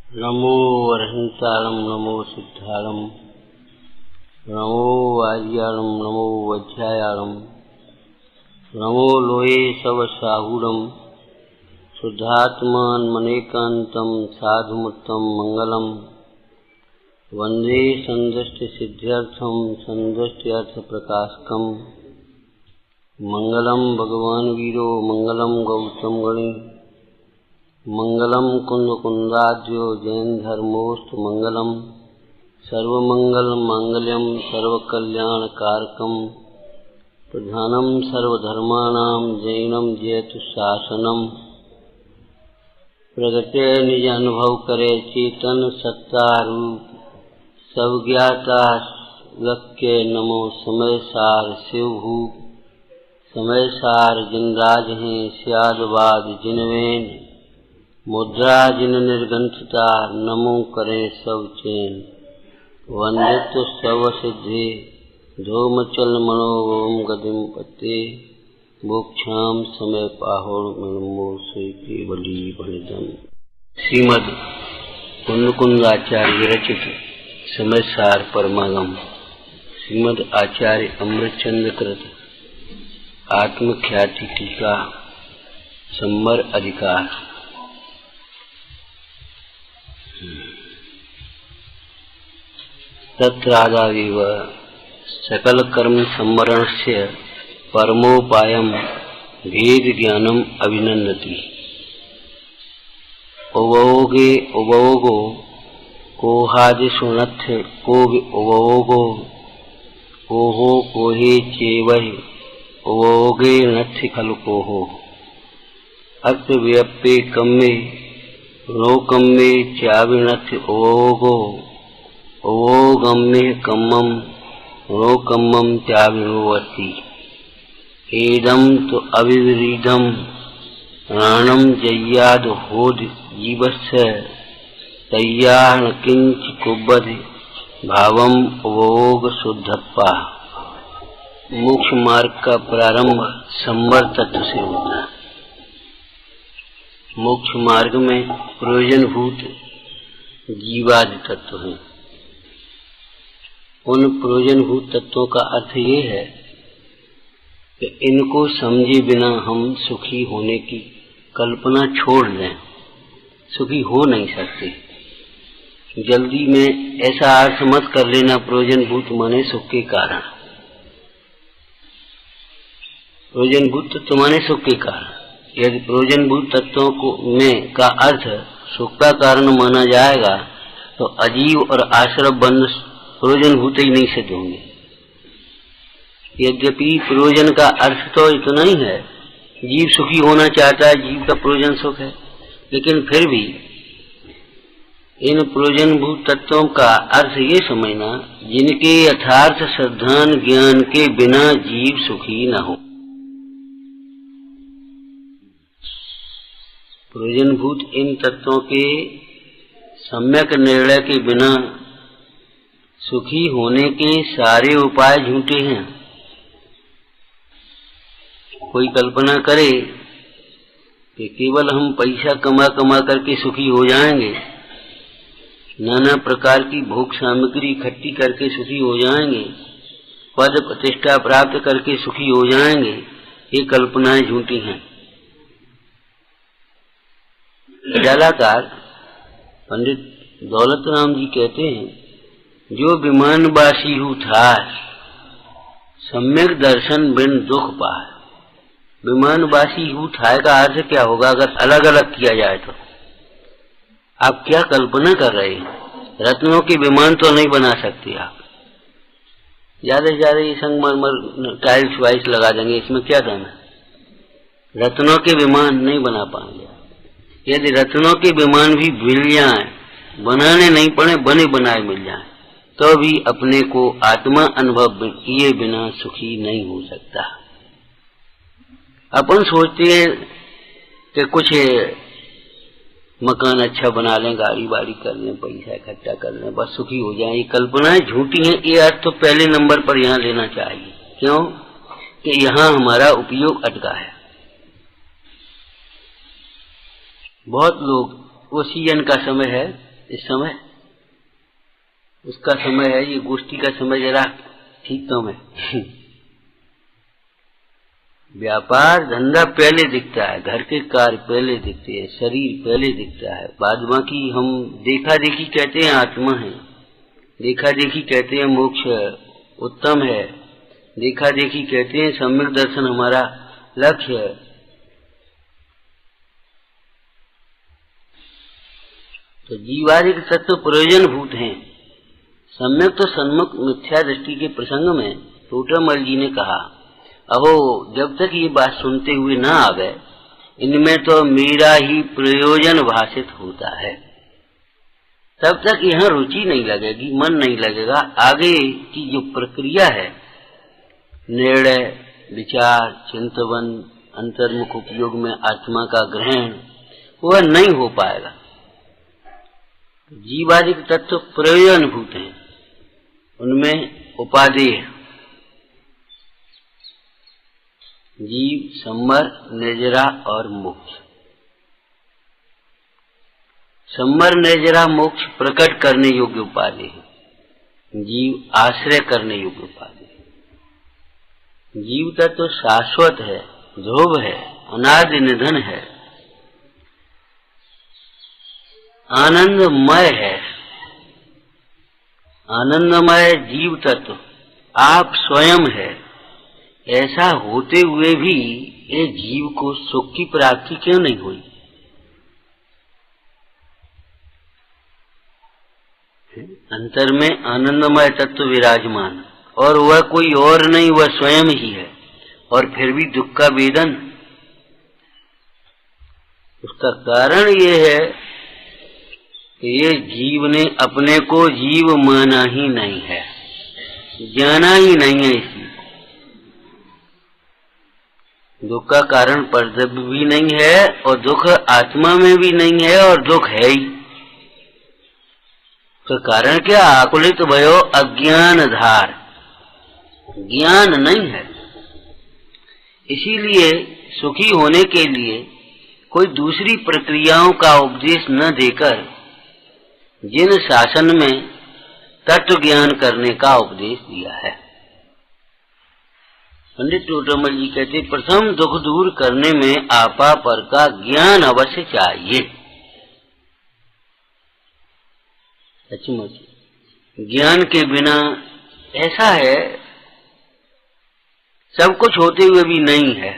नमो अरहंतारं नमो सिद्धारं नमो वाज्यारं नमो वज्रायारं नमो लोये सवसाहूरं शुद्धात्मानमनेकान्तं साधुमुत्तम मंगलम वंदे संदृष्टिसिद्ध्यर्थं संदृष्ट्यर्थप्रकाशकं मंगलम भगवान वीरो मंगलम गौतम गणे मंगलम कुंदकुंदाद्यो जैन धर्मोस्तु मंगलम सर्वमंगल मांगल्यम सर्वकल्याणकारकम प्रधानम सर्वधर्माणां जैनम जयतु शासनम प्रगटे निज अनुभव करे चेतन सत्ता रूप सब ज्ञाता लक्ष्य नमो समय सार शिवभूप समय सार जिनराज हैं स्यादवाद जिनवेन मुद्रा जिन निर्गंथता नमो करें सब चैन वंदित सब सिद्धि धूमचल मनोम गदिम पते मोक्षाम समय पाहुर मनमो सुई बली बलिदम। श्रीमद कुंदकुंदाचार्य रचित समय सार परमागम श्रीमद आचार्य अमृतचंद्र कृत आत्मख्याति टीका संबर अधिकार। तत्रादाविव सकल कर्म सम्मरणस्य परमोपायम भेद ज्ञानम अभिनंदति। उभोगे उभोगो कोहादिशुनथ्य को उभोगो कोहो कोहे चेवहि उभोगे नथ्य खलु कोहो अत्यव्यप्ये कम्मे रोकम्मे चाविनथ्य उभोगो ओगम्मे कम्मम रोकम्मम त्याविनोवति एदम तो अविवरीदम प्राणम जय्याद होद जीवस्य तय्यान किंच कुब्बध भावम उपभोग शुद्धप्पा। मोक्ष मार्ग का प्रारंभ संवर तत्व से होता है। मोक्ष मार्ग में प्रयोजनभूत जीवादि तत्व हैं। उन प्रयोजनभूत तत्वों का अर्थ ये है कि इनको समझे बिना हम सुखी होने की कल्पना छोड़ दें, सुखी हो नहीं सकते। जल्दी में ऐसा अर्थ मत कर लेना प्रयोजनभूत माने सुख के कारण। प्रयोजनभूत तत्व माने सुख के कारण। यदि प्रयोजनभूत तत्वों को में का अर्थ सुख का कारण माना जाएगा तो अजीव और आश्रव बंध प्रयोजनभूत ही नहीं सिद्ध होंगे। यद्यपि प्रयोजन का अर्थ तो इतना ही है, जीव सुखी होना चाहता है, जीव का प्रयोजन सुख है, लेकिन फिर भी इन प्रयोजनभूत तत्वों का अर्थ ये समझना जिनके यथार्थ श्रद्धान ज्ञान के बिना जीव सुखी न हो। प्रयोजनभूत इन तत्वों के सम्यक निर्णय के बिना सुखी होने के सारे उपाय झूठे हैं। कोई कल्पना करे कि केवल हम पैसा कमा कमा करके सुखी हो जाएंगे, नाना प्रकार की भोग सामग्री इकट्ठी करके सुखी हो जाएंगे, पद प्रतिष्ठा प्राप्त करके सुखी हो जाएंगे, ये कल्पनाएं झूठी हैं। जालाकार पंडित दौलत राम जी कहते हैं, जो विमानवासी हु था सम्यक दर्शन बिन दुख पाए। विमानवासी हु था का अर्थ क्या होगा अगर अलग अलग किया जाए तो? आप क्या कल्पना कर रहे हैं? रत्नों के विमान तो नहीं बना सकते आप। ज्यादा से ज्यादा ये संगमरमर टाइल्स वाइल्स लगा देंगे, इसमें क्या करना? रत्नों के विमान नहीं बना पाएंगे। यदि रत्नों के विमान भी मिल जाए, बनाने नहीं पड़े, बने बनाए मिल जाए, तो भी अपने को आत्मा अनुभव किए बिना सुखी नहीं हो सकता। अपन सोचते हैं कि कुछ मकान अच्छा बना लें, गाड़ी बाड़ी कर लें, पैसा इकट्ठा कर लें, बस सुखी हो जाए। ये कल्पनाएं झूठी हैं। ये अर्थ तो पहले नंबर पर यहाँ लेना चाहिए। क्यों? कि यहाँ हमारा उपयोग अटका है। बहुत लोग, वो सीजन का समय है, इस समय उसका समय है, ये गोष्ठी का समय जरा ठीक कम है। व्यापार धंधा पहले दिखता है, घर के कार्य पहले दिखते हैं, शरीर पहले दिखता है, बाद बाकी हम देखा देखी कहते हैं आत्मा है, देखा देखी कहते हैं मोक्ष उत्तम है, देखा देखी कहते हैं सम्यक दर्शन हमारा लक्ष्य है। तो जीवादिक तत्व प्रयोजनभूत हैं। सम्यक तो सन्मुख मिथ्या दृष्टि के प्रसंग में टोटामल जी ने कहा, अहो जब तक ये बात सुनते हुए न आ गए, इनमें तो मेरा ही प्रयोजन भाषित होता है, तब तक यहाँ रुचि नहीं लगेगी, मन नहीं लगेगा। आगे की जो प्रक्रिया है, निर्णय विचार चिंतन अंतर्मुख उपयोग में आत्मा का ग्रहण, वह नहीं हो पाएगा। जीवादिक तत्व प्रयोजनभूत हैं, उनमें उपादेय जीव, सम्मर, नेजरा और मोक्ष। सम्मर नेजरा मोक्ष प्रकट करने योग्य उपाधि है, जीव आश्रय करने योग्य उपाधि है। जीव तत्व शाश्वत है, ध्रुव है, अनादि निधन है, आनंदमय है। आनंदमय जीव तत्व आप स्वयं है। ऐसा होते हुए भी ये जीव को सुख की प्राप्ति क्यों नहीं हुई? अंतर में आनंदमय तत्व विराजमान, और वह कोई और नहीं, वह स्वयं ही है, और फिर भी दुख का वेदन। उसका कारण ये है कि ये जीव ने अपने को जीव माना ही नहीं है, जाना ही नहीं है। इसी दुख का कारण परद्रव्य भी नहीं है, और दुख आत्मा में भी नहीं है, और दुख है ही। तो कारण क्या? आकुलित भयो अज्ञान धार, ज्ञान नहीं है। इसीलिए सुखी होने के लिए कोई दूसरी प्रक्रियाओं का उपदेश न देकर जिन शासन में तत्व ज्ञान करने का उपदेश दिया है। पंडित टोटामल जी कहते, प्रथम दुख दूर करने में आपा पर का ज्ञान अवश्य चाहिए। सचमुच ज्ञान के बिना ऐसा है, सब कुछ होते हुए भी नहीं है।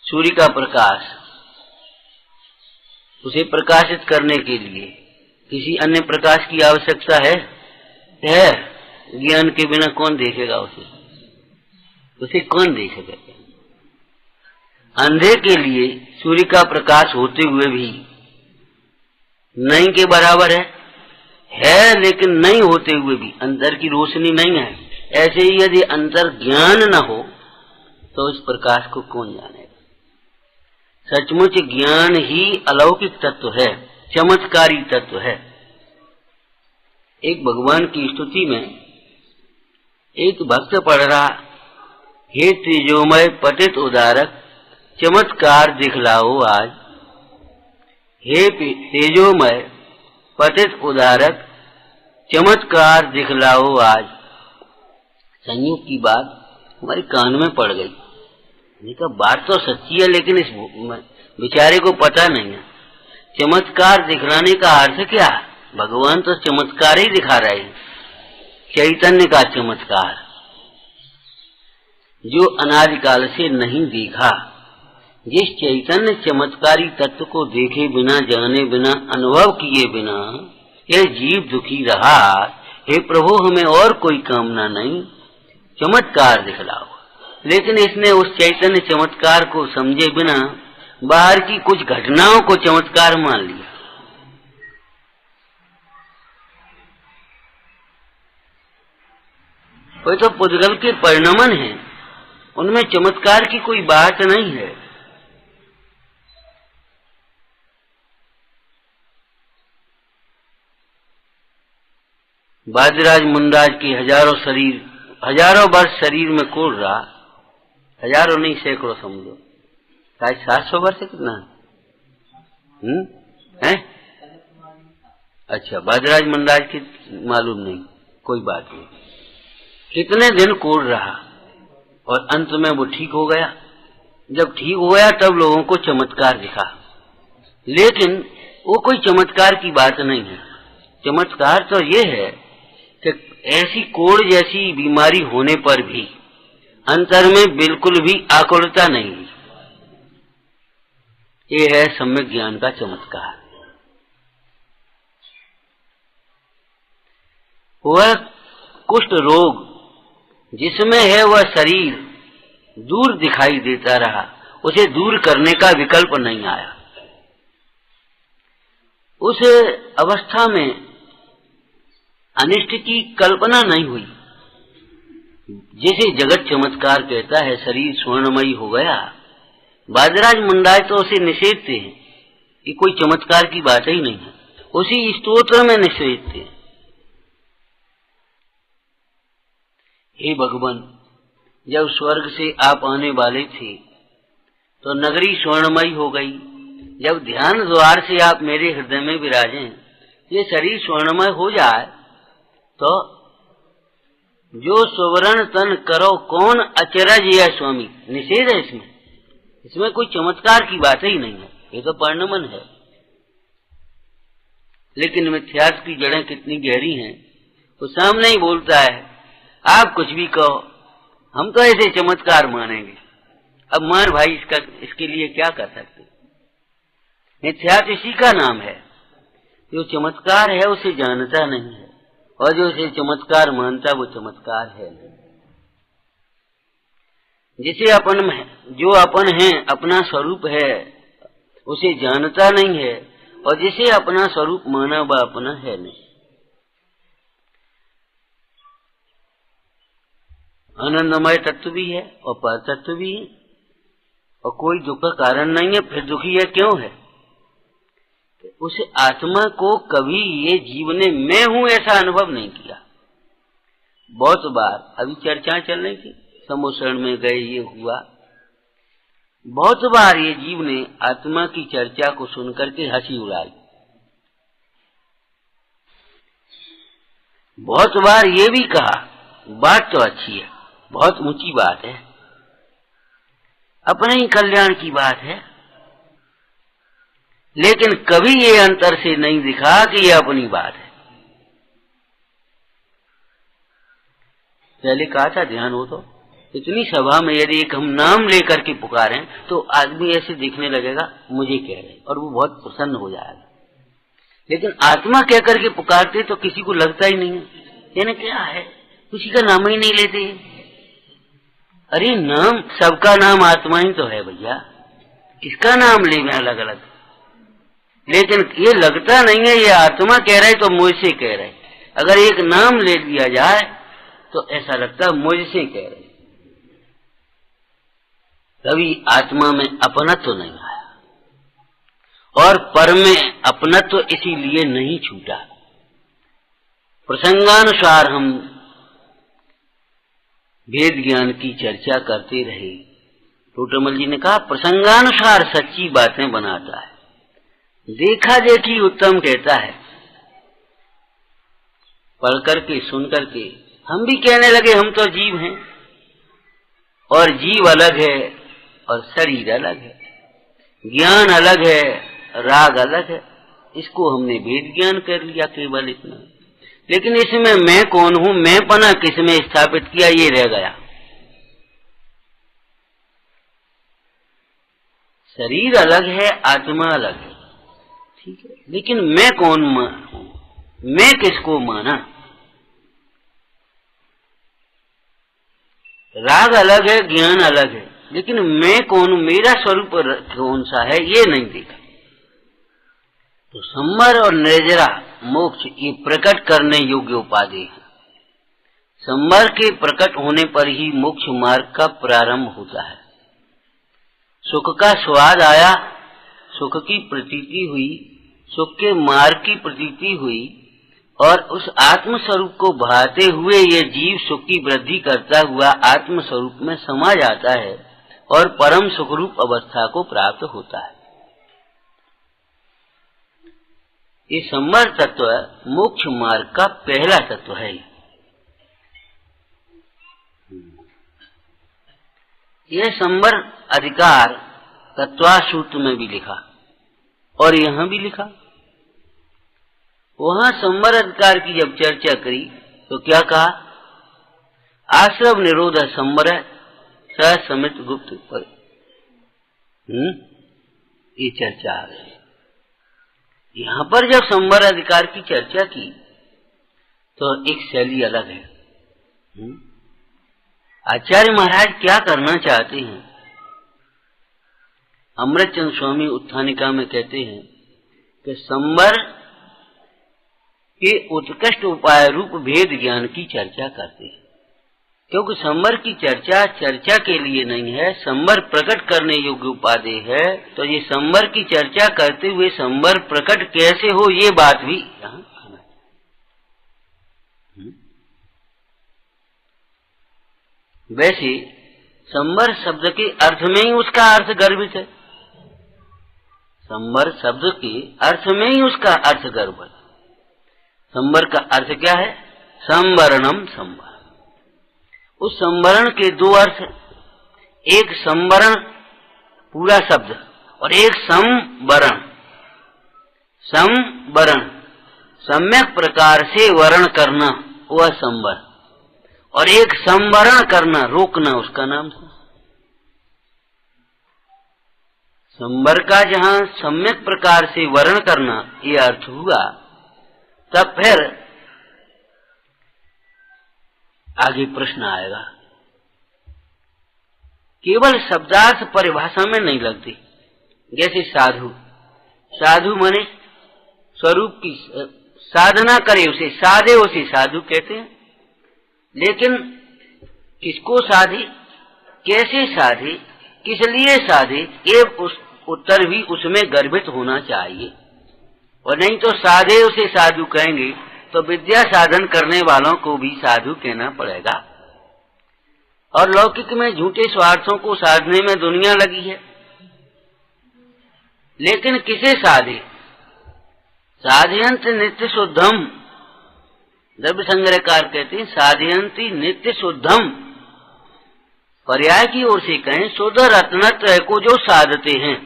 सूर्य का प्रकाश, उसे प्रकाशित करने के लिए किसी अन्य प्रकाश की आवश्यकता है? ज्ञान के बिना कौन देखेगा उसे? उसे कौन देखेगा? अंधे के लिए सूर्य का प्रकाश होते हुए भी नहीं के बराबर है, लेकिन नहीं होते हुए भी अंदर की रोशनी नहीं है। ऐसे ही यदि अंतर ज्ञान न हो तो इस प्रकाश को कौन जानेगा? सचमुच ज्ञान ही अलौकिक तत्व है, चमत्कारी तत्व है। एक भगवान की स्तुति में एक भक्त पढ़ रहा, हे तेजोमय पतित उदारक चमत्कार दिखलाओ आज। हे तेजोमय पतित उदारक चमत्कार दिखलाओ आज। संयोग की बात हमारे कान में पड़ गई। कहा बात तो सच्ची है, लेकिन इस बेचारे को पता नहीं है। चमत्कार दिखलाने का अर्थ क्या? भगवान तो चमत्कार ही दिखा रहे हैं, चैतन्य का चमत्कार जो अनादिकाल से नहीं देखा। जिस चैतन्य चमत्कारी तत्व को देखे बिना, जाने बिना, अनुभव किए बिना यह जीव दुखी रहा, हे प्रभु हमें और कोई कामना नहीं, चमत्कार दिखलाओ। लेकिन इसने उस चैतन्य चमत्कार को समझे बिना बाहर की कुछ घटनाओं को चमत्कार मान लिया। वे तो पुद्गल के परिणमन है, उनमें चमत्कार की कोई बात नहीं है। बाजराज मुंडाज की हजारों वर्ष शरीर में कोड़ रहा, हजारों नहीं सैकड़ों समझो, शायद 700 वर्ष कितना हैं? अच्छा, बाजराज मंडाज की मालूम नहीं, कोई बात नहीं। कितने दिन कोड़ रहा और अंत में वो ठीक हो गया। जब ठीक हो गया तब लोगों को चमत्कार दिखा, लेकिन वो कोई चमत्कार की बात नहीं है। चमत्कार तो ये है कि ऐसी कोड़ जैसी बीमारी होने पर भी अंतर में बिल्कुल भी आकुलता नहीं। ये है सम्यक ज्ञान का चमत्कार। वह कुष्ठ रोग जिसमें है वह शरीर दूर दिखाई देता रहा, उसे दूर करने का विकल्प नहीं आया। उस अवस्था में अनिष्ट की कल्पना नहीं हुई। जैसे जगत चमत्कार कहता है शरीर स्वर्णमयी हो गया, बाजराज मंडाय तो उसे निषेधते हैं कि कोई चमत्कार की बात ही नहीं है, उसी स्तोत्र में निषेधते हैं। हे भगवान, जब स्वर्ग से आप आने वाले थे तो नगरी स्वर्णमयी हो गई। जब ध्यान द्वार से आप मेरे हृदय में विराजे, ये शरीर स्वर्णमय हो जाए तो जो सुवर्ण तन करो कौन अचरज या स्वामी, निषेध है इसमें। इसमें कोई चमत्कार की बात ही नहीं है, ये तो परिणमन है। लेकिन मिथ्यास की जड़ें कितनी गहरी हैं, वो सामने ही बोलता है आप कुछ भी कहो, हम तो ऐसे चमत्कार मानेंगे। अब मान भाई, इसके लिए क्या कर सकते। मिथ्यास इसी का नाम है। जो चमत्कार है उसे जानता नहीं है, और जो उसे चमत्कार मानता वो चमत्कार है नहीं। जिसे अपन है, जो अपन है, अपना स्वरूप है, उसे जानता नहीं है, और जिसे अपना स्वरूप माना वह अपना है नहीं। आनंदमय तत्व भी है और पर तत्व भी है, और कोई दुख का कारण नहीं है, फिर दुखी है क्यों है? उस आत्मा को कभी ये जीव ने मैं हूं ऐसा अनुभव नहीं किया। बहुत बार अभी चर्चा चल रही थी, समोसरण में गए, ये हुआ। बहुत बार ये जीव ने आत्मा की चर्चा को सुनकर के हंसी उड़ाई। बहुत बार ये भी कहा बात तो अच्छी है, बहुत ऊंची बात है, अपने ही कल्याण की बात है, लेकिन कभी ये अंतर से नहीं दिखा कि ये अपनी बात है। पहले कहा था ध्यान हो तो इतनी सभा में यदि एक हम नाम लेकर के पुकारें तो आदमी ऐसे देखने लगेगा मुझे कह रहे, और वो बहुत प्रसन्न हो जाएगा। लेकिन आत्मा कह करके पुकारते तो किसी को लगता ही नहीं है यानी क्या है, किसी का नाम ही नहीं लेते। अरे नाम, सबका नाम आत्मा ही तो है भैया, किसका नाम लेंगे अलग अलग। लेकिन ये लगता नहीं है ये आत्मा कह रहे तो मुझसे कह रहे। अगर एक नाम ले दिया जाए तो ऐसा लगता है मुझसे कह रहे। कभी आत्मा में अपनत्व नहीं आया, और पर में अपनत्व इसीलिए नहीं छूटा। प्रसंगानुसार हम वेद ज्ञान की चर्चा करते रहे। टोटमल जी ने कहा प्रसंगानुसार सच्ची बातें बनाता है, देखा देखी उत्तम कहता है। पढ़ करके सुन करके हम भी कहने लगे हम तो जीव हैं, और जीव अलग है और शरीर अलग है, ज्ञान अलग है, राग अलग है। इसको हमने वेद ज्ञान कर लिया केवल इतना। लेकिन इसमें मैं कौन हूं, मैं पना किसमें स्थापित किया, ये रह गया। शरीर अलग है, आत्मा अलग है, ठीक है, लेकिन मैं कौन हूं, मैं किसको माना। राग अलग है, ज्ञान अलग है, लेकिन मैं कौन हूं, मेरा स्वरूप कौन सा है, ये नहीं देखा। तो संवर और निर्जरा मोक्ष ये प्रकट करने योग्य उपाधि है। संवर के प्रकट होने पर ही मोक्ष मार्ग का प्रारंभ होता है। सुख का स्वाद आया, सुख की प्रतीति हुई, सुख के मार्ग की प्रतीति हुई, और उस आत्म स्वरूप को भाते हुए ये जीव सुख की वृद्धि करता हुआ आत्म स्वरूप में समा जाता है और परम सुखरूप अवस्था को प्राप्त होता है। ये संवर तत्व मोक्ष मार्ग का पहला तत्व है। यह संवर अधिकार तत्वासूत्र में भी लिखा और यहाँ भी लिखा। वहां संवर अधिकार की जब चर्चा करी तो क्या कहा? आश्रव निरोध संवर सह समित गुप्त पर ये चर्चा आ गई। यहाँ पर जब संवर अधिकार की चर्चा की तो एक शैली अलग है। आचार्य महाराज क्या करना चाहते हैं? अमृतचंद स्वामी उत्थानिका में कहते हैं कि संवर के उत्कृष्ट उपाय रूप भेद ज्ञान की चर्चा करते हैं, क्योंकि संवर की चर्चा के लिए नहीं है, संवर प्रकट करने योग्य उपादेय है। तो ये संवर की चर्चा करते हुए संवर प्रकट कैसे हो, ये बात भी यहाँ आना। वैसे संवर शब्द के अर्थ में ही उसका अर्थ गर्भित है। संवर शब्द के अर्थ में ही उसका अर्थ गर्भ है। संवर का अर्थ क्या है? संवरणम संवर। उस संवरण के दो अर्थ, एक संवरण पूरा शब्द और एक संवरण। संवरण सम्यक प्रकार से वर्ण करना, वह संवर, और एक संवरण करना, रोकना, उसका नाम संवर का जहां सम्यक प्रकार से वर्ण करना ये अर्थ हुआ, तब फिर आगे प्रश्न आएगा। केवल शब्दार्थ परिभाषा में नहीं लगती। जैसे साधु, साधु माने स्वरूप की साधना करे उसे, साधे उसे साधु कहते हैं। लेकिन किसको साधे, कैसे साधे, किस लिए साधे, ये उत्तर भी उसमें गर्भित होना चाहिए। और नहीं तो साधे उसे साधु कहेंगे तो विद्या साधन करने वालों को भी साधु कहना पड़ेगा। और लौकिक में झूठे स्वार्थों को साधने में दुनिया लगी है। लेकिन किसे साधे? साधयंत नित्य शुद्धम, द्रव्य संग्रहकार कहते हैं साधयंती नित्य शुद्धम। पर्याय की ओर से कहें शुद्ध रत्नत्रय को जो साधते हैं,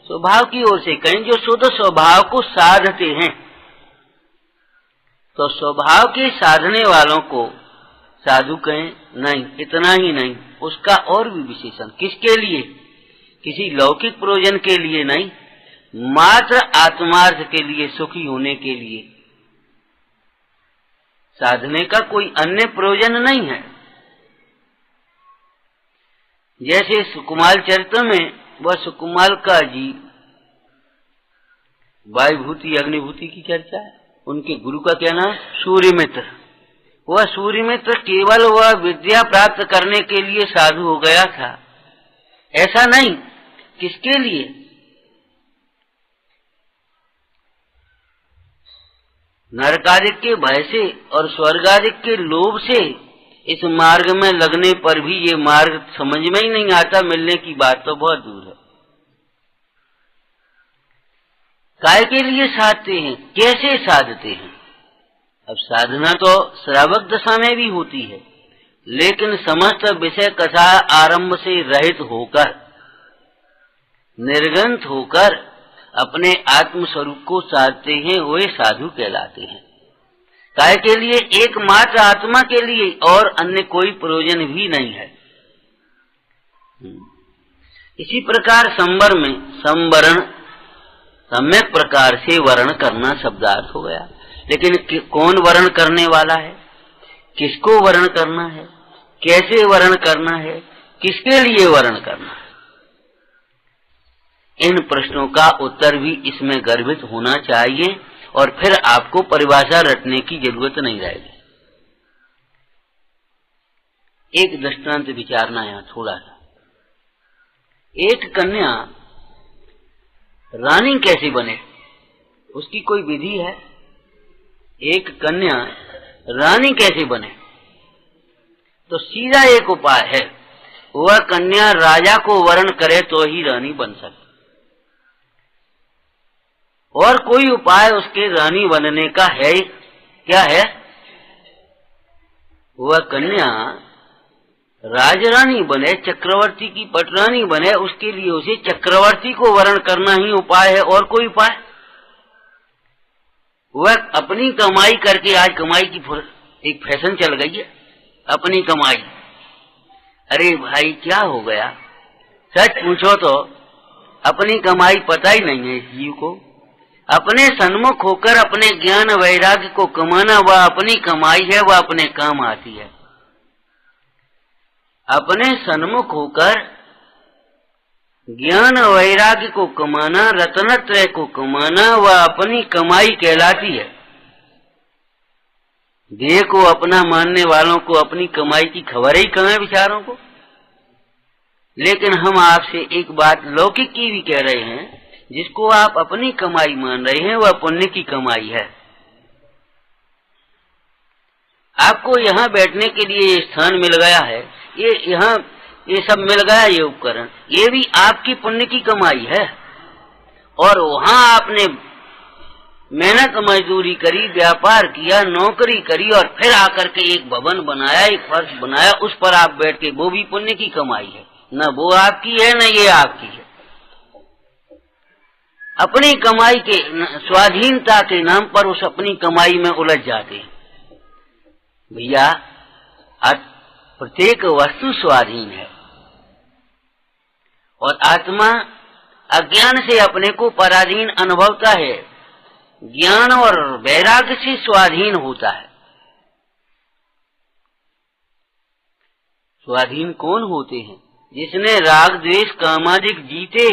स्वभाव की ओर से कहें जो शुद्ध स्वभाव को साधते हैं। तो स्वभाव के साधने वालों को साधु कहें? नहीं, इतना ही नहीं, उसका और भी विशेषण। किसके लिए? किसी लौकिक प्रयोजन के लिए नहीं, मात्र आत्मार्थ के लिए, सुखी होने के लिए। साधने का कोई अन्य प्रयोजन नहीं है। जैसे सुकुमाल चरित्र में वह सुकुमाल का जी वायुभूति अग्निभूति की चर्चा है। उनके गुरु का क्या नाम? सूर्यमित्र। वह सूर्यमित्र केवल वह विद्या प्राप्त करने के लिए साधु हो गया था, ऐसा नहीं। किसके लिए? नरकादिक के भय से और स्वर्गादिक के लोभ से इस मार्ग में लगने पर भी ये मार्ग समझ में ही नहीं आता, मिलने की बात तो बहुत दूर है। काय के लिए साधते हैं, कैसे साधते हैं? अब साधना तो श्रावक दशा में भी होती है, लेकिन समस्त विषय कथा आरंभ से रहित होकर, निर्ग्रंथ होकर अपने आत्म स्वरूप को साधते हैं, वे साधु कहलाते हैं। काय के लिए? एकमात्र आत्मा के लिए, और अन्य कोई प्रयोजन भी नहीं है। इसी प्रकार संवर में संवरण सम्यक प्रकार से वर्ण करना शब्दार्थ हो गया। लेकिन कौन वर्ण करने वाला है, किसको वर्ण करना है, कैसे वर्ण करना है, किसके लिए वर्ण करना है, इन प्रश्नों का उत्तर भी इसमें गर्भित होना चाहिए। और फिर आपको परिभाषा रटने की जरूरत नहीं रहेगी। एक दृष्टांत विचारना यहाँ थोड़ा सा। एक कन्या रानी कैसे बने, उसकी कोई विधि है? एक कन्या रानी कैसे बने? तो सीधा एक उपाय है, वह कन्या राजा को वर्ण करे तो ही रानी बन सकती। और कोई उपाय उसके रानी बनने का है? क्या है? वह कन्या राजरानी बने, चक्रवर्ती की पटरानी बने, उसके लिए उसे चक्रवर्ती को वरण करना ही उपाय है, और कोई उपाय? वह अपनी कमाई करके, आज कमाई की एक फैशन चल गई है, अपनी कमाई। अरे भाई क्या हो गया? सच पूछो तो अपनी कमाई पता ही नहीं है इस जीव को। अपने सन्मुख होकर अपने ज्ञान वैराग्य को कमाना वह अपनी कमाई है, वह अपने काम आती है। अपने सन्मुख होकर ज्ञान वैराग्य को कमाना, रत्नत्रय को कमाना, वह अपनी कमाई कहलाती है। देह को अपना मानने वालों को अपनी कमाई की खबर ही कहाँ है बेचारों को। लेकिन हम आपसे एक बात लौकिक की भी कह रहे हैं, जिसको आप अपनी कमाई मान रहे हैं वह पुण्य की कमाई है। आपको यहाँ बैठने के लिए ये स्थान मिल गया है, ये सब मिल गया, ये उपकरण, ये भी आपकी पुण्य की कमाई है। और वहां आपने मेहनत मजदूरी करी, व्यापार किया, नौकरी करी, और फिर आकर के एक भवन बनाया, एक फर्श बनाया, उस पर आप बैठ के, वो भी पुण्य की कमाई है। न वो आपकी है न ये आपकी है। अपनी कमाई के स्वाधीनता के नाम पर उस अपनी कमाई में उलझ जाते हैं। भैया प्रत्येक वस्तु स्वाधीन है, और आत्मा अज्ञान से अपने को पराधीन अनुभवता है, ज्ञान और वैराग्य से स्वाधीन होता है। स्वाधीन कौन होते हैं? जिसने राग द्वेष कामादिक जीते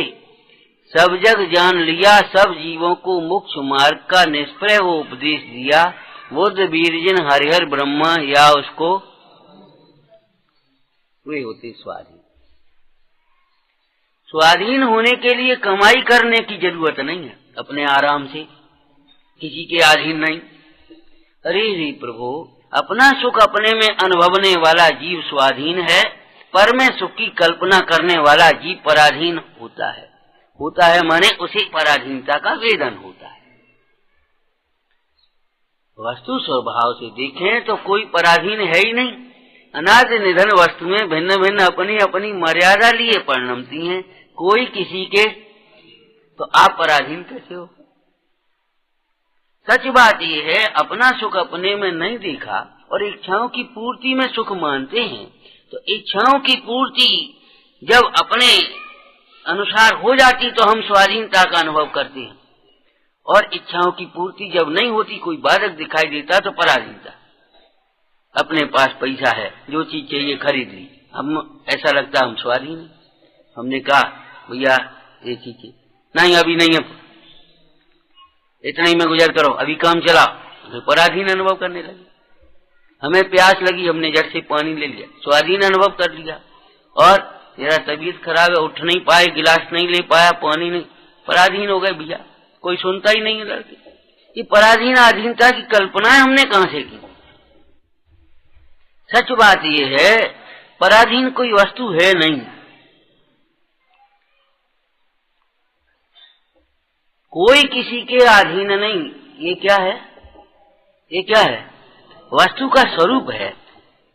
सब जग जान लिया, सब जीवों को मोक्ष मार्ग का निष्प्रय वो उपदेश दिया, बुद्ध वीरजन हरिहर ब्रह्मा या उसको, वे होते स्वाधीन। स्वाधीन होने के लिए कमाई करने की जरूरत नहीं है, अपने आराम से, किसी के अधीन नहीं। अरे रे प्रभु, अपना सुख अपने में अनुभवने वाला जीव स्वाधीन है, पर में सुख की कल्पना करने वाला जीव पराधीन होता है। होता है माने उसे पराधीनता का वेदन होता है। वस्तु स्वभाव से देखें तो कोई पराधीन है ही नहीं। अनादि निधन वस्तु में भिन्न भिन्न अपनी अपनी मर्यादा लिए परिणमती हैं, कोई किसी के, तो आप पराधीन कैसे हो? सच बात यह है, अपना सुख अपने में नहीं देखा और इच्छाओं की पूर्ति में सुख मानते हैं, तो इच्छाओं की पूर्ति जब अपने अनुसार हो जाती तो हम स्वाधीनता का अनुभव करते हैं, और इच्छाओं की पूर्ति जब नहीं होती, कोई बाधक दिखाई देता तो पराधीनता। अपने पास पैसा है, जो चीज चाहिए खरीद ली, हम ऐसा लगता हम स्वाधीन हैं। हमने कहा भैया ये चीज नहीं, अभी नहीं है, इतना ही में गुजर करो, अभी काम चला, तो पराधीन अनुभव करने लगे। हमें प्यास लगी, हमने झट से पानी ले लिया, स्वाधीन अनुभव कर लिया। और तेरा तबीयत खराब है, उठ नहीं पाए, गिलास नहीं ले पाया, पानी नहीं, पराधीन हो गए भैया, कोई सुनता ही नहीं है लड़के। ये पराधीन अधीनता की कल्पनाएं हमने कहां से की? सच बात ये है, पराधीन कोई वस्तु है नहीं। कोई किसी के अधीन नहीं। ये क्या है? ये क्या है? वस्तु का स्वरूप है,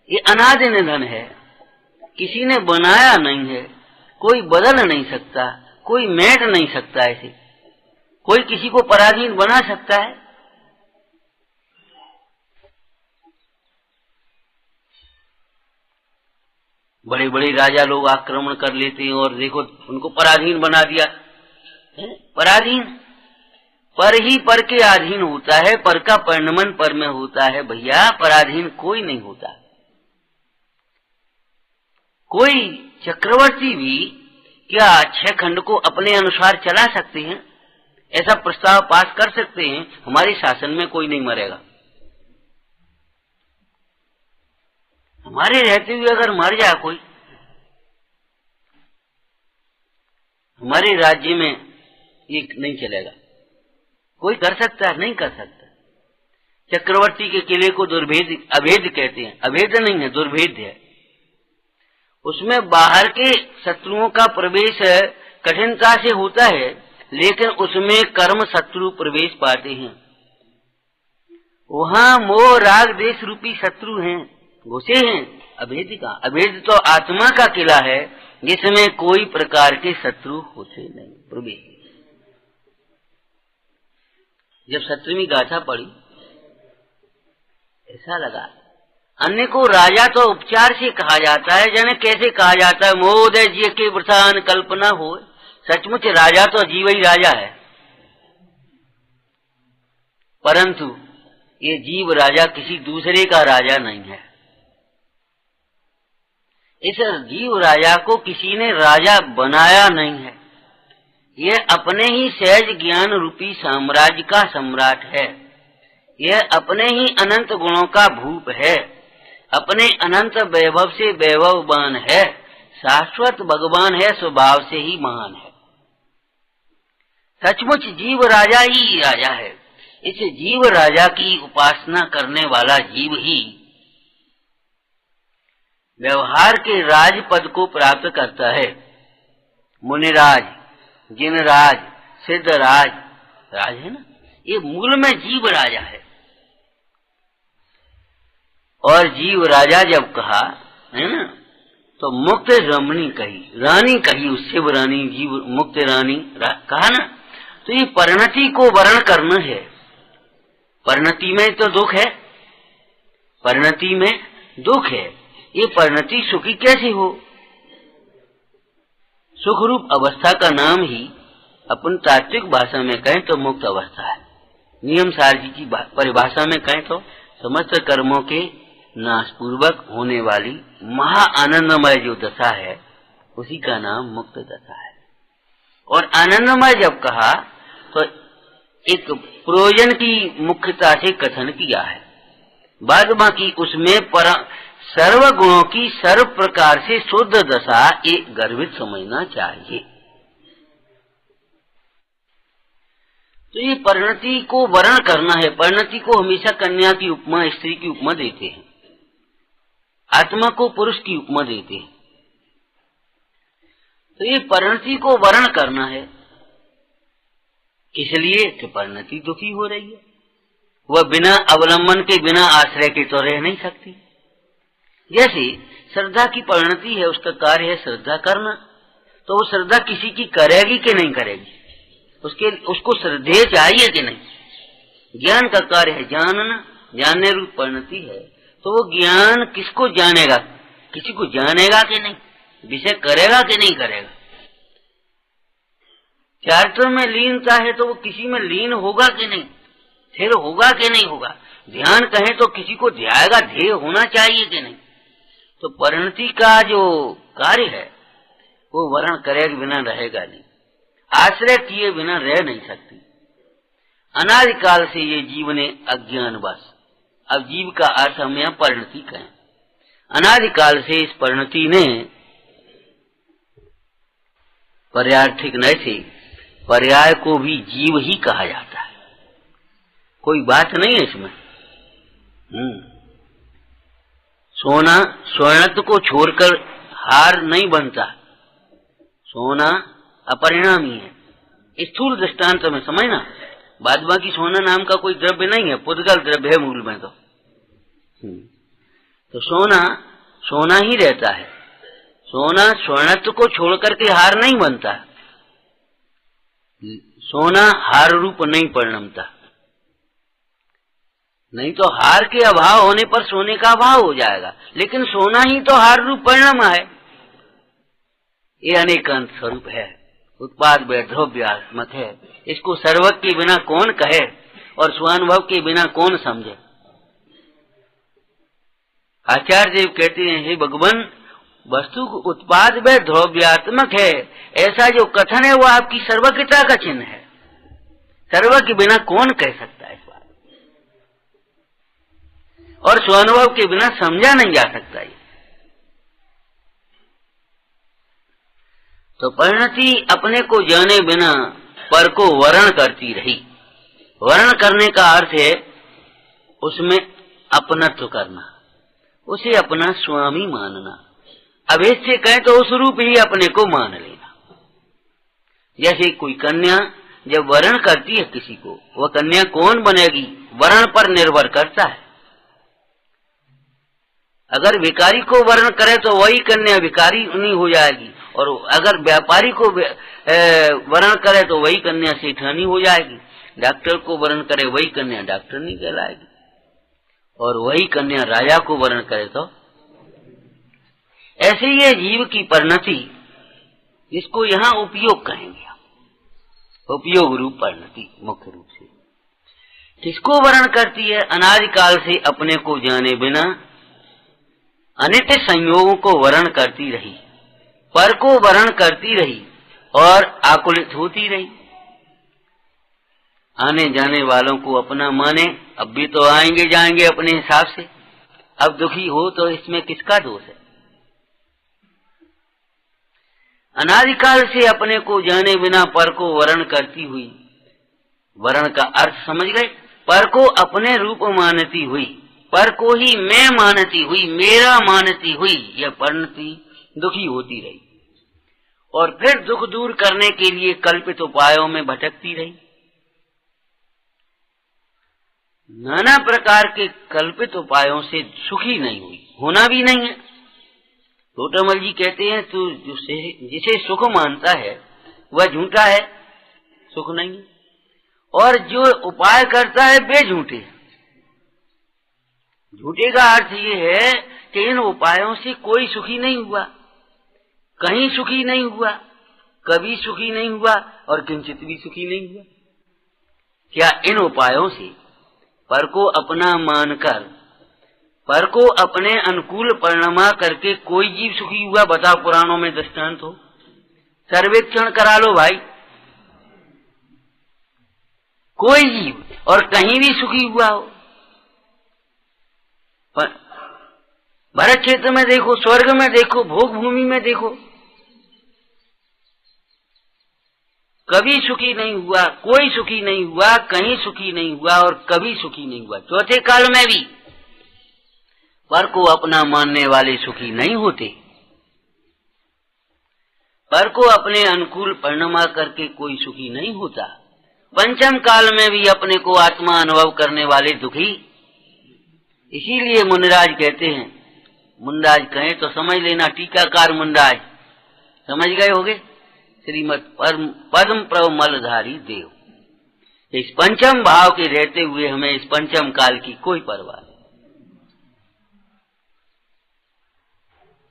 ये अनादि निधन है, किसी ने बनाया नहीं है, कोई बदल नहीं सकता, कोई मेट नहीं सकता। ऐसे कोई किसी को पराधीन बना सकता है? बड़े बड़े राजा लोग आक्रमण कर लेते हैं और देखो उनको पराधीन बना दिया। पराधीन पर ही पर के अधीन होता है, पर का परिणमन पर में होता है भैया, पराधीन कोई नहीं होता। कोई चक्रवर्ती भी क्या 6 खंड को अपने अनुसार चला सकते हैं? ऐसा प्रस्ताव पास कर सकते हैं? हमारे शासन में कोई नहीं मरेगा। हमारे रहते हुए अगर मर जाए कोई, हमारे राज्य में ये नहीं चलेगा। कोई कर सकता है? नहीं कर सकता। चक्रवर्ती के किले को दुर्भेद अभेद कहते हैं। अभेद नहीं है, दुर्भेद है। उसमें बाहर के शत्रुओं का प्रवेश कठिनता से होता है, लेकिन उसमें कर्म शत्रु प्रवेश पाते हैं। वहाँ मोह राग देश रूपी शत्रु हैं, घुसे हैं। अभेद का अभेद तो आत्मा का किला है, जिसमें कोई प्रकार के शत्रु होते नहीं, प्रवेश। जब 7वीं गाथा पढ़ी, ऐसा लगा अन्य को राजा तो उपचार से कहा जाता है, जाने कैसे कहा जाता है, मोदय जी के वृथान कल्पना हो। सचमुच राजा तो जीव ही राजा है, परंतु ये जीव राजा किसी दूसरे का राजा नहीं है। इस जीव राजा को किसी ने राजा बनाया नहीं है। यह अपने ही सहज ज्ञान रूपी साम्राज्य का सम्राट है। यह अपने ही अनंत गुणों का भूप है, अपने अनंत वैभव से वैभववान है, शाश्वत भगवान है, स्वभाव से ही महान है। सचमुच जीव राजा ही राजा है। इस जीव राजा की उपासना करने वाला जीव ही व्यवहार के राज पद को प्राप्त करता है। मुनिराज, जिनराज, सिद्धराज, राज है ना, ये मूल में जीव राजा है। और जीव राजा जब कहा है ना, तो मुक्त रमणी कही, रानी कही, उससे रानी, जीव मुक्त रानी कहा ना। तो ये परिणति को वर्ण करना है। परिणति में तो दुख है, परिणति में दुख है। ये परिणति सुखी कैसे हो? सुख रूप अवस्था का नाम ही अपन तात्विक भाषा में कहें तो मुक्त अवस्था है। नियम सार जी की परिभाषा में कहें तो समस्त कर्मों के नाश पूर्वक होने वाली महा आनंदमय जो दशा है, उसी का नाम मुक्त दशा है। और आनंदमय जब कहा तो एक प्रयोजन की मुख्यता से कथन किया है। बाद बाकी उसमें सर्व गुणों की सर्व प्रकार से शुद्ध दशा एक गर्वित समझना चाहिए। तो ये परिणति को वर्ण करना है। परिणति को हमेशा कन्या की उपमा, स्त्री की उपमा देते हैं, आत्मा को पुरुष की उपमा देते हैं। तो ये परिणति को वर्ण करना है, इसलिए कि परिणति दुखी हो रही है। वह बिना अवलंबन के, बिना आश्रय के तो रह नहीं सकती। जैसे श्रद्धा की परिणति है, उसका कार्य है श्रद्धा करना, तो वो श्रद्धा किसी की करेगी कि नहीं करेगी, उसको श्रद्धेय चाहिए कि नहीं। ज्ञान का कार्य है जानना, जानने रूप परिणति है, तो वो ज्ञान किसको जानेगा, किसी को जानेगा कि नहीं, विषय करेगा कि नहीं करेगा। चारित्र में लीनता है तो वो किसी में लीन होगा कि नहीं, स्थिर होगा कि नहीं होगा। ध्यान कहें तो किसी को ध्याएगा, ध्येय होना चाहिए कि नहीं। तो परिणति का जो कार्य है वो वर्ण करे बिना रहेगा नहीं, आश्रय किए बिना रह नहीं सकती। अनादिकाल से ये जीव ने अज्ञान बस, अब जीव का अर्थ हम यहाँ परिणति कहें। अनादिकाल से इस परिणति ने पर्यार्थिक नय से पर्याय को भी जीव ही कहा जाता है, कोई बात नहीं है इसमें। सोना स्वर्णत्व को छोड़कर हार नहीं बनता, सोना अपरिणामी है। स्थूल दृष्टांत में समझना, बाद बाकी सोना नाम का कोई द्रव्य नहीं है, पुद्गल द्रव्य है मूल में। तो सोना सोना ही रहता है। सोना स्वर्णत्व को छोड़कर के हार नहीं बनता, सोना हार रूप नहीं परिणमता। नहीं तो हार के अभाव होने पर सोने का अभाव हो जाएगा, लेकिन सोना ही तो हार रूप परिणाम है। ये अनेकांत स्वरूप है, उत्पाद द्रव्यात्मक है। इसको सर्वज्ञ के बिना कौन कहे और स्वानुभव के बिना कौन समझे। आचार्य देव कहते हैं, हे भगवान, वस्तु उत्पाद व द्रव्यात्मक है, ऐसा जो कथन है वो आपकी सर्वज्ञता का चिन्ह है। सर्वज्ञ के बिना कौन कह सकता है इस बात, और स्वानुभव के बिना समझा नहीं जा सकता ये। तो परिणति अपने को जाने बिना पर को वर्ण करती रही। वर्ण करने का अर्थ है उसमें अपनत्व करना, उसे अपना स्वामी मानना। अभेद से कहें तो उस रूप ही अपने को मान लेना। जैसे कोई कन्या जब वरण करती है किसी को, वह कन्या कौन बनेगी वरण पर निर्भर करता है। अगर भिखारी को वरण करे तो वही कन्या भिखारी नहीं हो जाएगी, और अगर व्यापारी को वरण करे तो वही कन्या सेठानी हो जाएगी। डॉक्टर को वरण करे वही कन्या डॉक्टर नहीं कहलाएगी, और वही कन्या राजा को वरण करे तो। ऐसे ही जीव की परिणति, जिसको यहाँ उपयोग कहेंगे, उपयोग रूप परिणति मुख्य रूप से किसको वरण करती है? अनादिकाल से अपने को जाने बिना अनित्य संयोगों को वरण करती रही, पर को वरण करती रही और आकुलित होती रही। आने जाने वालों को अपना माने, अब भी तो आएंगे जाएंगे अपने हिसाब से, अब दुखी हो तो इसमें किसका दोष है? अनादिकाल से अपने को जाने बिना पर को वरण करती हुई, वरण का अर्थ समझ गए? पर को अपने रूप मानती हुई, पर को ही मैं मानती हुई, मेरा मानती हुई, यह परिणति दुखी होती रही, और फिर दुख दूर करने के लिए कल्पित उपायों में भटकती रही। नाना प्रकार के कल्पित उपायों से सुखी नहीं हुई, होना भी नहीं है। टोटामल जी कहते हैं, तू जिसे सुख मानता है वह झूठा है, सुख नहीं है, और जो उपाय करता है वे झूठे। झूठे का अर्थ ये है कि इन उपायों से कोई सुखी नहीं हुआ, कहीं सुखी नहीं हुआ, कभी सुखी नहीं हुआ, और किंचित भी सुखी नहीं हुआ। क्या इन उपायों से पर को अपना मानकर, पर को अपने अनुकूल परिणमा करके कोई जीव सुखी हुआ? बताओ, पुराणों में दृष्टांत हो, सर्वेक्षण करा लो भाई। कोई जीव और कहीं भी सुखी हुआ हो? भरत क्षेत्र में देखो, स्वर्ग में देखो, भोग भूमि में देखो, कभी सुखी नहीं हुआ, कोई सुखी नहीं हुआ, कहीं सुखी नहीं हुआ, और कभी सुखी नहीं हुआ। चौथे काल में भी पर को अपना मानने वाले सुखी नहीं होते। पर को अपने अनुकूल परिणमा करके कोई सुखी नहीं होता। पंचम काल में भी अपने को आत्मा अनुभव करने वाले दुखी। इसीलिए मुनिराज कहते हैं, मुंडाज कहें तो समझ लेना, टीकाकार मुंडाज समझ गए होगे, श्रीमद पद्म प्रवमलधारी देव। इस पंचम भाव के रहते हुए हमें इस पंचम काल की कोई परवाह नहीं।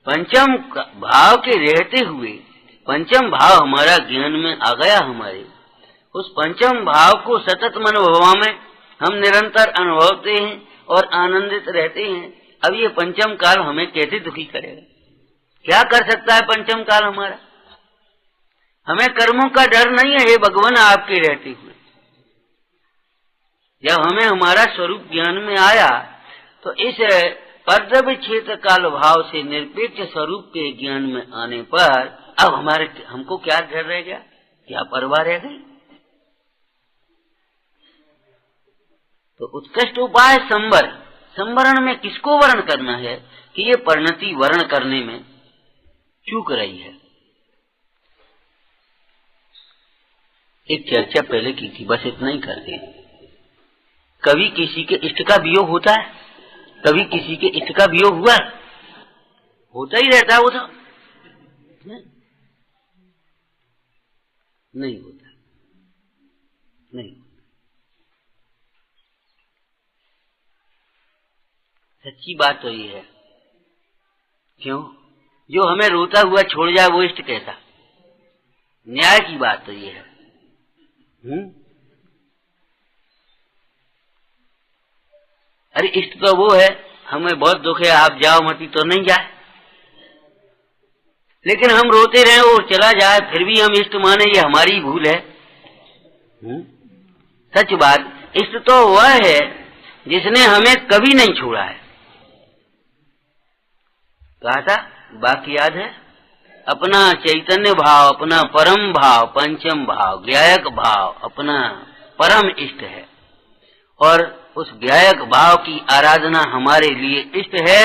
पंचम भाव के रहते हुए, पंचम भाव हमारा ज्ञान में आ गया, हमारे उस पंचम भाव को सतत मनोभाव में हम निरंतर अनुभवते हैं और आनंदित रहते हैं। अब ये पंचम काल हमें कैसे दुखी करेगा? क्या कर सकता है पंचम काल हमारा? हमें कर्मों का डर नहीं है, हे भगवान, आपके रहते हुए। जब हमें हमारा स्वरूप ज्ञान में आया तो इस पर्दव क्षेत्र काल भाव से निरपेक्ष स्वरूप के ज्ञान में आने पर अब हमको क्या डर रह गया, क्या परवाह रह गई? तो उत्कृष्ट उपाय संवरण में किसको वर्ण करना है कि ये परिणति वर्ण करने में चूक रही है। एक चर्चा पहले की थी, बस इतना ही करते हैं। कभी किसी के इष्ट का वियोग होता है, कभी किसी के इष्ट का वियोग हुआ, होता ही रहता है। वो तो नहीं होता, नहीं। सच्ची बात तो ये है। क्यों? जो हमें रोता हुआ छोड़ जाए वो इष्ट कहता। न्याय की बात तो ये है। अरे इष्ट तो वो है, हमें बहुत दुख है, आप जाओ मती, तो नहीं जाए, लेकिन हम रोते रहे और चला जाए फिर भी हम इष्ट माने, ये हमारी भूल है। सच बात, इष्ट तो वह है जिसने हमें कभी नहीं छोड़ा है। कहा था, बाकी याद है? अपना चैतन्य भाव, अपना परम भाव, पंचम भाव, ज्ञायक भाव अपना परम इष्ट है, और उस ज्ञायक भाव की आराधना हमारे लिए इष्ट है,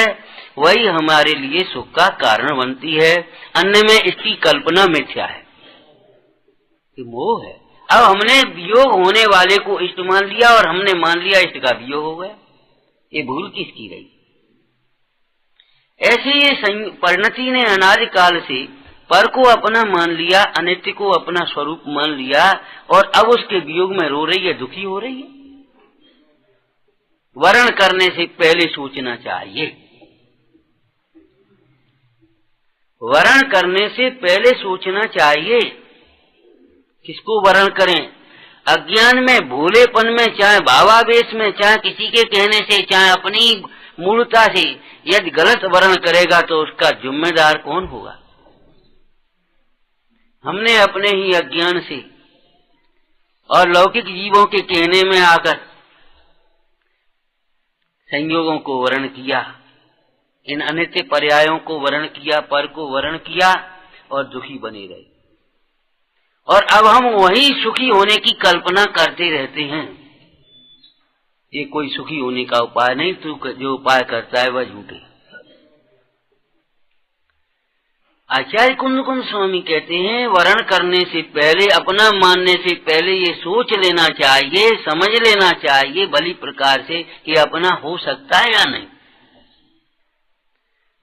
वही हमारे लिए सुख का कारण बनती है। अन्य में इसकी कल्पना मिथ्या है, कि मोह है। अब हमने वियोग होने वाले को इष्ट मान लिया और हमने मान लिया इष्ट का वियोग हो गया। ये भूल किसकी रही? ऐसे ये परिणति ने अनादि काल से पर को अपना मान लिया, अनित्य को अपना स्वरूप मान लिया और अब उसके वियोग में रो रही है, दुखी हो रही है। वर्ण करने से पहले सोचना चाहिए, वर्ण करने से पहले सोचना चाहिए किसको वर्ण करें। अज्ञान में, भोलेपन में, चाहे भावावेश में, चाहे किसी के कहने से, चाहे अपनी मूर्खता से यदि गलत वर्ण करेगा तो उसका जिम्मेदार कौन होगा? हमने अपने ही अज्ञान से और लौकिक जीवों के कहने में आकर संयोगों को वर्ण किया, इन अनित्य पर्यायों को वर्ण किया, पर को वर्ण किया और दुखी बने रहे। और अब हम वही सुखी होने की कल्पना करते रहते हैं। ये कोई सुखी होने का उपाय नहीं, तू जो उपाय करता है वह झूठे। आचार्य कुंद स्वामी कहते हैं वर्ण करने से पहले, अपना मानने से पहले ये सोच लेना चाहिए, समझ लेना चाहिए भली प्रकार से कि अपना हो सकता है या नहीं।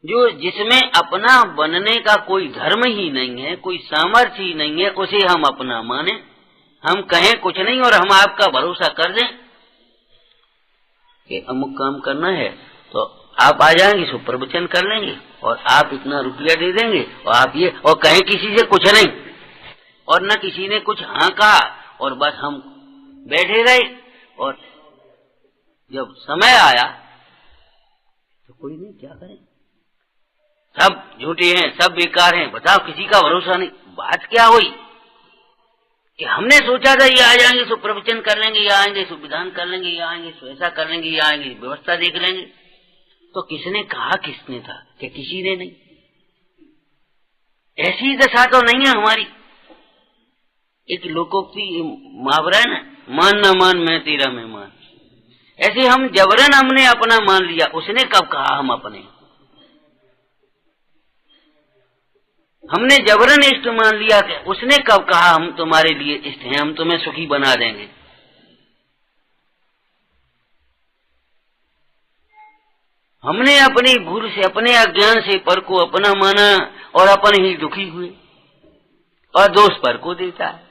जो जिसमें अपना बनने का कोई धर्म ही नहीं है, कोई सामर्थ्य ही नहीं है, उसे हम अपना माने। हम कहें कुछ नहीं और हम आपका भरोसा कर दें कि अमुक काम करना है तो आप आ जाएंगे, सो प्रवचन कर लेंगे और आप इतना रुपया दे देंगे और आप ये, और कहें किसी से कुछ नहीं और न किसी ने कुछ हाँ कहा और बस हम बैठे रहे और जब समय आया तो कोई नहीं, क्या करें? सब झूठे हैं, सब बेकार हैं, बताओ किसी का भरोसा नहीं। बात क्या हुई कि हमने सोचा था ये आ जाएंगे सो प्रवचन कर लेंगे, ये आएंगे सो विधान कर लेंगे, ये आएंगे सो ऐसा कर लेंगे, ये आएंगे व्यवस्था देख लेंगे। तो किसने कहा? किसने था? कि किसी ने नहीं। ऐसी दशा तो नहीं है हमारी। एक लोकोक्ति मुहावरा है ना, मान न मान मैं तेरा मेहमान। ऐसे हम जबरन हमने अपना मान लिया। उसने कब कहा हम अपने? हमने जबरन इष्ट मान लिया कि उसने कब कहा हम तुम्हारे लिए इष्ट हैं, हम तुम्हें सुखी बना देंगे। हमने अपनी भूल से, अपने अज्ञान से पर को अपना माना और अपन ही दुखी हुए और दोष पर को देता है।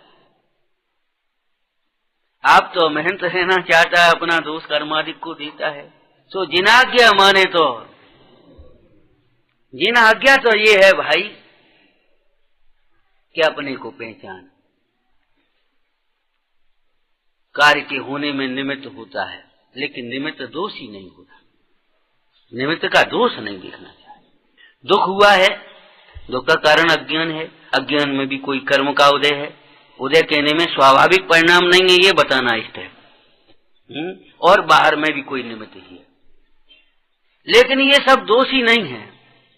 आप तो मेहनत रहना चाहता है, अपना दोष कर्मादिक को देता है। सो जिन आज्ञा माने तो जिन आज्ञा तो ये है भाई कि अपने को पहचान। कार्य के होने में निमित्त होता है लेकिन निमित्त दोष ही नहीं होता। निमित्त का दोष नहीं देखना चाहिए। दुख हुआ है, दुख का कारण अज्ञान है, अज्ञान में भी कोई कर्म का उदय है। उदय कहने में स्वाभाविक परिणाम नहीं है, ये बताना इष्ट है। और बाहर में भी कोई निमित्त ही है, लेकिन ये सब दोष ही नहीं है।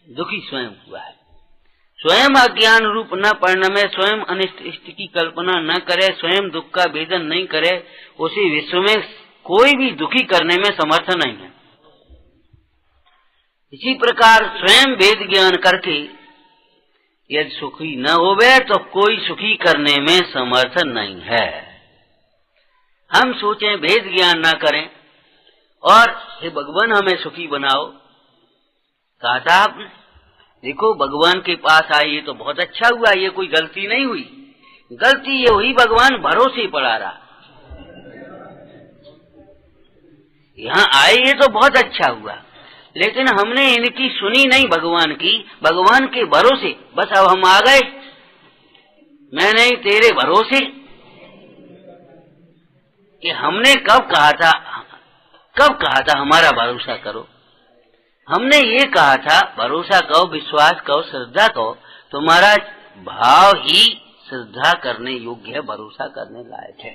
दुखी स्वयं हुआ है। स्वयं अज्ञान रूप न परिणमे, स्वयं अनिष्ट इष्ट की कल्पना न करे, स्वयं दुख का भेदन नहीं करे, उसी विश्व में कोई भी दुखी करने में समर्थ नहीं है। इसी प्रकार स्वयं वेद ज्ञान करके यदि सुखी न होवे तो कोई सुखी करने में समर्थ नहीं है। हम सोचें वेद ज्ञान न करें और हे भगवान हमें सुखी बनाओ, कहा था आपने, देखो भगवान के पास आए ये तो बहुत अच्छा हुआ, ये कोई गलती नहीं हुई। गलती ये हुई भगवान भरोसे पड़ा रहा। यहाँ आए ये तो बहुत अच्छा हुआ, लेकिन हमने इनकी सुनी नहीं भगवान की, भगवान के भरोसे बस अब हम आ गए। मैं नहीं तेरे भरोसे। कि हमने कब कहा था हमारा भरोसा करो। हमने ये कहा था भरोसा करो, विश्वास करो, श्रद्धा करो। तुम्हारा भाव ही श्रद्धा करने योग्य है, भरोसा करने लायक है।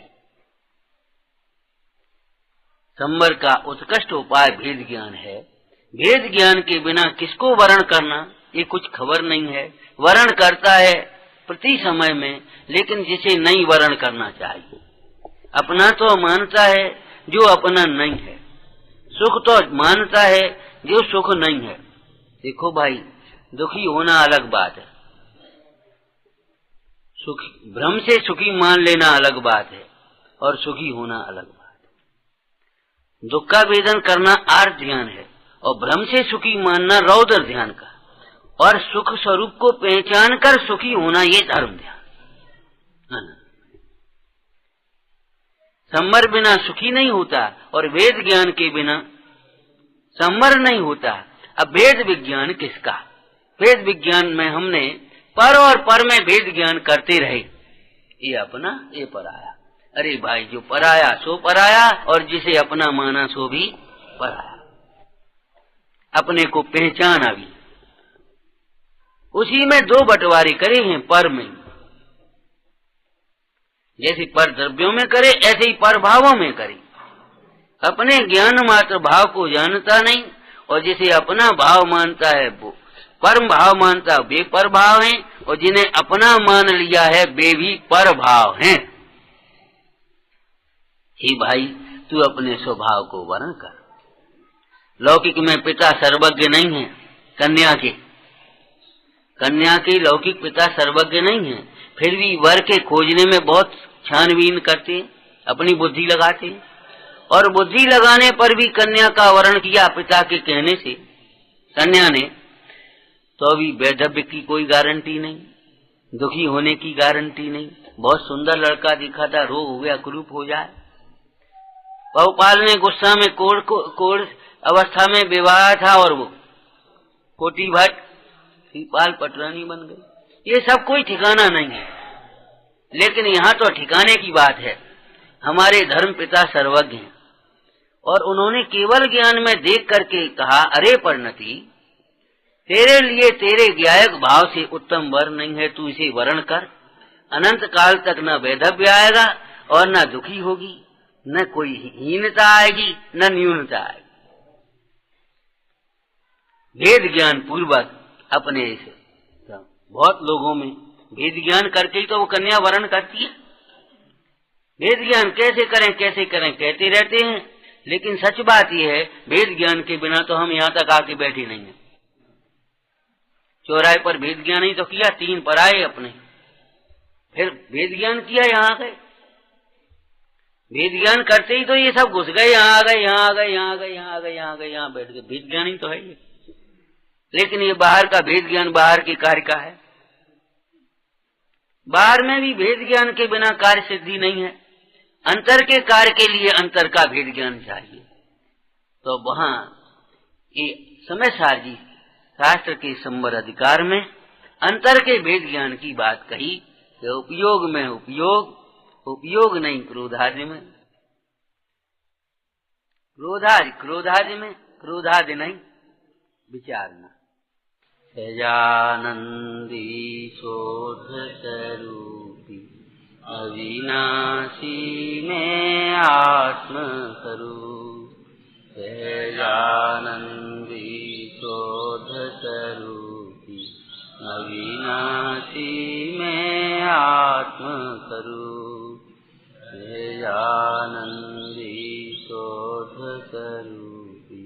संवर का उत्कृष्ट उपाय भेद ज्ञान है। भेद ज्ञान के बिना किसको वर्ण करना ये कुछ खबर नहीं है। वर्ण करता है प्रति समय में, लेकिन जिसे नहीं वर्ण करना चाहिए। अपना तो मानता है जो अपना नहीं है, सुख तो मानता है जो सुख नहीं है। देखो भाई, दुखी होना अलग बात है, सुखी, भ्रम से सुखी मान लेना अलग बात है और सुखी होना अलग बात है। दुख का वेदन करना आर्त ध्यान है और भ्रम से सुखी मानना रौद्र ध्यान का, और सुख स्वरूप को पहचान कर सुखी होना ये धर्म ध्यान। संवर बिना सुखी नहीं होता और वेद ज्ञान के बिना संवर नहीं होता। अब वेद विज्ञान किसका? वेद विज्ञान में हमने पर और पर में वेद ज्ञान करते रहे, ये अपना ये पराया। अरे भाई, जो पराया सो पराया और जिसे अपना माना सो भी पराया। अपने को पहचाना भी, उसी में दो बंटवारे करे हैं पर में। जैसे पर द्रव्यों में करे ऐसे ही पर भावों में करे। अपने ज्ञान मात्र भाव को जानता नहीं, और जिसे अपना भाव मानता है वो परम भाव मानता है, वे पर भाव हैं, और जिन्हें अपना मान लिया है वे भी पर भाव हैं। हे भाई, तू अपने स्वभाव को वर्ण कर। लौकिक में पिता सर्वज्ञ नहीं है, कन्या के लौकिक पिता सर्वज्ञ नहीं है, फिर भी वर के खोजने में बहुत छानबीन करते, अपनी बुद्धि लगाते, और बुद्धि लगाने पर भी कन्या का वर्ण किया पिता के कहने से कन्या ने, तो अभी वैधव्य की कोई गारंटी नहीं, दुखी होने की गारंटी नहीं। बहुत सुंदर लड़का दिखा था, रोग हो गया, कुरूप हो जाए। बहुपाल ने गुस्सा में कोढ़ अवस्था में विवाह था और वो कोटी भट्ट श्रीपाल पटरानी बन गई। ये सब कोई ठिकाना नहीं है, लेकिन यहाँ तो ठिकाने की बात है। हमारे धर्म पिता सर्वज्ञ हैं, और उन्होंने केवल ज्ञान में देख करके कहा, अरे परिणति, तेरे लिए तेरे ज्ञायक भाव से उत्तम वर नहीं है, तू इसे वर्ण कर। अनंत काल तक न वैधव्य आएगा और न दुखी होगी, न कोई हीनता आएगी, न न्यूनता आएगी। वेद ज्ञान पूर्वक अपने से बहुत लोगों में वेद ज्ञान करके ही तो वो कन्या वर्ण करती है। वेद ज्ञान कैसे करें कहते रहते हैं, लेकिन सच बात यह है, वेद ज्ञान के बिना तो हम यहाँ तक आके बैठे नहीं है। चौराहे पर वेद ज्ञान ही तो किया, 3 पर आए अपने, फिर वेद ज्ञान किया, यहाँ आ गए। वेद ज्ञान करते ही तो ये सब घुस गए, यहाँ आ गए, यहाँ आ गए, यहाँ आ गए, यहाँ आ गए, यहाँ आ गए, यहाँ बैठ गए। वेद ज्ञान ही तो है ये, लेकिन ये बाहर का वेद ज्ञान बाहर के कार्य का है। बाहर में भी वेद ज्ञान के बिना कार्य सिद्धि नहीं है। अंतर के कार्य के लिए अंतर का वेद ज्ञान चाहिए। तो वहां ये समय सार जी शास्त्र के संवर अधिकार में अंतर के वेद ज्ञान की बात कही कि उपयोग में उपयोग नहीं क्रोधादि में, क्रोधादि में क्रोधादि नहीं विचारना। सजानंदी शोध स्वरूपी अविनाशी में आत्म स्वरूप, सजानंदी शोध स्वरूपी अविनाशी में आत्म स्वरूप, सजानंदी शोध स्वरूपी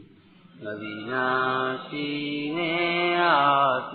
अविनाशी में आत्म